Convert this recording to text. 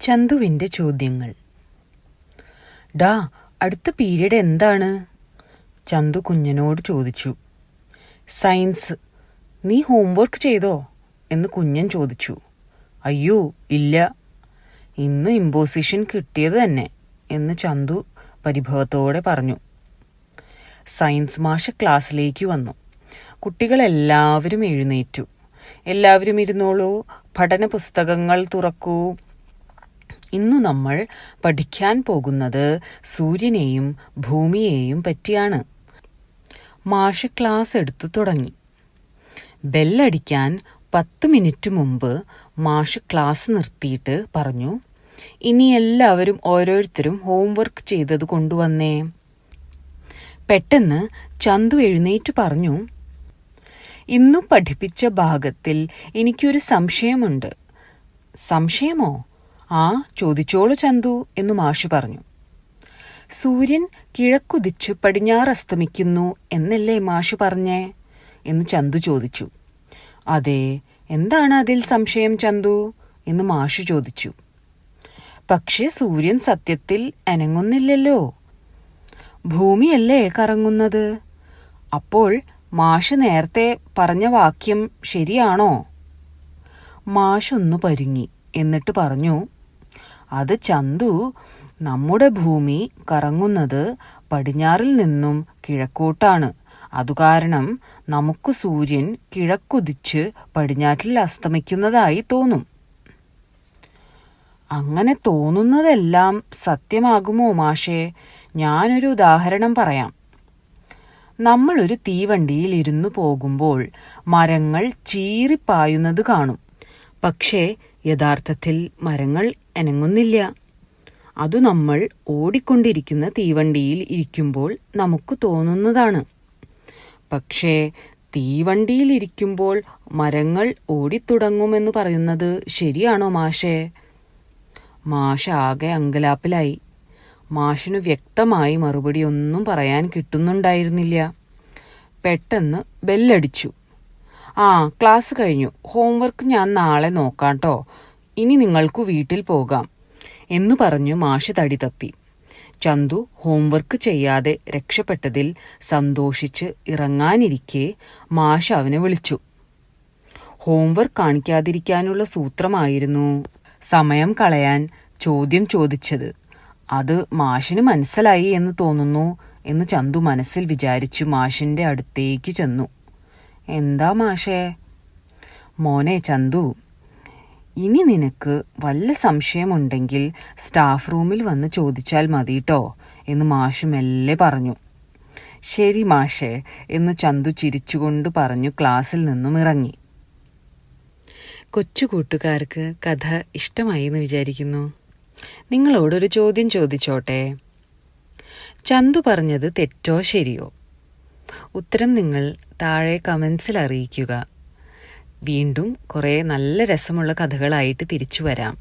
ചന്തുവിൻ്റെ ചോദ്യങ്ങൾ. ഡാ, അടുത്ത പീരീഡ് എന്താണ്? ചന്തു കുഞ്ഞനോട് ചോദിച്ചു. സയൻസ്. നീ ഹോംവർക്ക് ചെയ്തോ എന്ന് കുഞ്ഞൻ ചോദിച്ചു. അയ്യോ ഇല്ല, ഇന്ന് ഇമ്പോസിഷൻ കിട്ടിയത് തന്നെ എന്ന് ചന്തു പരിഭവത്തോടെ പറഞ്ഞു. സയൻസ് മാഷ് ക്ലാസ്സിലേക്ക് വന്നു. കുട്ടികളെല്ലാവരും എഴുന്നേറ്റു. എല്ലാവരും ഇരുന്നോളൂ, പഠന പുസ്തകങ്ങൾ തുറക്കൂ. ഇന്നു നമ്മൾ പഠിക്കാൻ പോകുന്നത് സൂര്യനെയും ഭൂമിയെയും പറ്റിയാണ്. മാഷ് ക്ലാസ് എടുത്തു തുടങ്ങി. ബെല്ലടിക്കാൻ 10 മിനിറ്റ് മുമ്പ് മാഷ് ക്ലാസ് നിർത്തിയിട്ട് പറഞ്ഞു, ഇനി എല്ലാവരും ഓരോരുത്തരും ഹോംവർക്ക് ചെയ്തത് കൊണ്ടുവന്നേ. പെട്ടെന്ന് ചന്തു എഴുന്നേറ്റ് പറഞ്ഞു, ഇന്നു പഠിപ്പിച്ച ഭാഗത്തിൽ എനിക്കൊരു സംശയമുണ്ട്. സംശയമോ? ആ, ചോദിച്ചോളൂ ചന്തു എന്ന് മാഷ് പറഞ്ഞു. സൂര്യൻ കിഴക്കുദിച്ചു പടിഞ്ഞാറസ്തമിക്കുന്നു എന്നല്ലേ മാഷ് പറഞ്ഞേ എന്ന് ചന്തു ചോദിച്ചു. അതെ, എന്താണ് അതിൽ സംശയം ചന്തു എന്ന് മാഷ് ചോദിച്ചു. പക്ഷെ സൂര്യൻ സത്യത്തിൽ അനങ്ങുന്നില്ലല്ലോ, ഭൂമിയല്ലേ കറങ്ങുന്നത്. അപ്പോൾ മാഷ് നേരത്തെ പറഞ്ഞ വാക്യം ശരിയാണോ? മാഷ് ഒന്ന് പരുങ്ങി, എന്നിട്ട് പറഞ്ഞു, അത് ചന്തു, നമ്മുടെ ഭൂമി കറങ്ങുന്നത് പടിഞ്ഞാറിൽ നിന്നും കിഴക്കോട്ടാണ്. അതുകാരണം നമുക്ക് സൂര്യൻ കിഴക്കുദിച്ച് പടിഞ്ഞാറ്റിൽ അസ്തമിക്കുന്നതായി തോന്നും. അങ്ങനെ തോന്നുന്നതെല്ലാം സത്യമാകുമോ മാഷേ? ഞാനൊരു ഉദാഹരണം പറയാം. നമ്മളൊരു തീവണ്ടിയിൽ ഇരുന്നു പോകുമ്പോൾ മരങ്ങൾ ചീറിപ്പായുന്നത് കാണും. പക്ഷേ യഥാർത്ഥത്തിൽ മരങ്ങൾ അനങ്ങുന്നില്ല. അതു നമ്മൾ ഓടിക്കൊണ്ടിരിക്കുന്ന തീവണ്ടിയിൽ ഇരിക്കുമ്പോൾ നമുക്ക് തോന്നുന്നതാണ്. പക്ഷേ തീവണ്ടിയിൽ ഇരിക്കുമ്പോൾ മരങ്ങൾ ഓടിത്തുടങ്ങുമെന്ന് പറയുന്നത് ശരിയാണോ മാഷേ? മാഷ് ആകെ അങ്കലാപ്പിലായി. മാഷിനു വ്യക്തമായി മറുപടി ഒന്നും പറയാൻ കിട്ടുന്നുണ്ടായിരുന്നില്ല. പെട്ടെന്ന് ബെല്ലടിച്ചു. ആ, ക്ലാസ് കഴിഞ്ഞു. ഹോംവർക്ക് ഞാൻ നാളെ നോക്കാട്ടോ. ഇനി നിങ്ങൾക്കു വീട്ടിൽ പോകാം എന്നു പറഞ്ഞു മാഷ് തടി തപ്പി. ചന്തു ഹോംവർക്ക് ചെയ്യാതെ രക്ഷപ്പെട്ടതിൽ സന്തോഷിച്ച് ഇറങ്ങാനിരിക്കെ മാഷ് അവനെ വിളിച്ചു. ഹോംവർക്ക് കാണിക്കാതിരിക്കാനുള്ള സൂത്രമായിരുന്നു സമയം കളയാൻ ചോദ്യം ചോദിച്ചത്. അത് മാഷിന് മനസ്സിലായി എന്ന് തോന്നുന്നു എന്ന് ചന്തു മനസ്സിൽ വിചാരിച്ചു മാഷിന്റെ അടുത്തേക്ക് ചെന്നു. എന്താ മാഷേ? മോനെ ചന്തു, ഇനി നിനക്ക് വല്ല സംശയമുണ്ടെങ്കിൽ സ്റ്റാഫ് റൂമിൽ വന്ന് ചോദിച്ചാൽ മതിട്ടോ എന്ന് മാഷ് മെല്ലെ പറഞ്ഞു. ശരി മാഷേ എന്ന് ചന്തു ചിരിച്ചുകൊണ്ട് പറഞ്ഞു ക്ലാസ്സിൽ നിന്നും ഇറങ്ങി. കൊച്ചു കൂട്ടുകാർക്ക് കഥ ഇഷ്ടമായി എന്ന് വിചാരിക്കുന്നു. നിങ്ങളോടൊരു ചോദ്യം ചോദിച്ചോട്ടെ. ചന്തു പറഞ്ഞത് തെറ്റോ ശരിയോ? ഉത്തരം നിങ്ങൾ താഴെ കമൻസിൽ അറിയിക്കുക. വീണ്ടും കുറേ നല്ല രസമുള്ള കഥകളായിട്ട് തിരിച്ചു വരാം.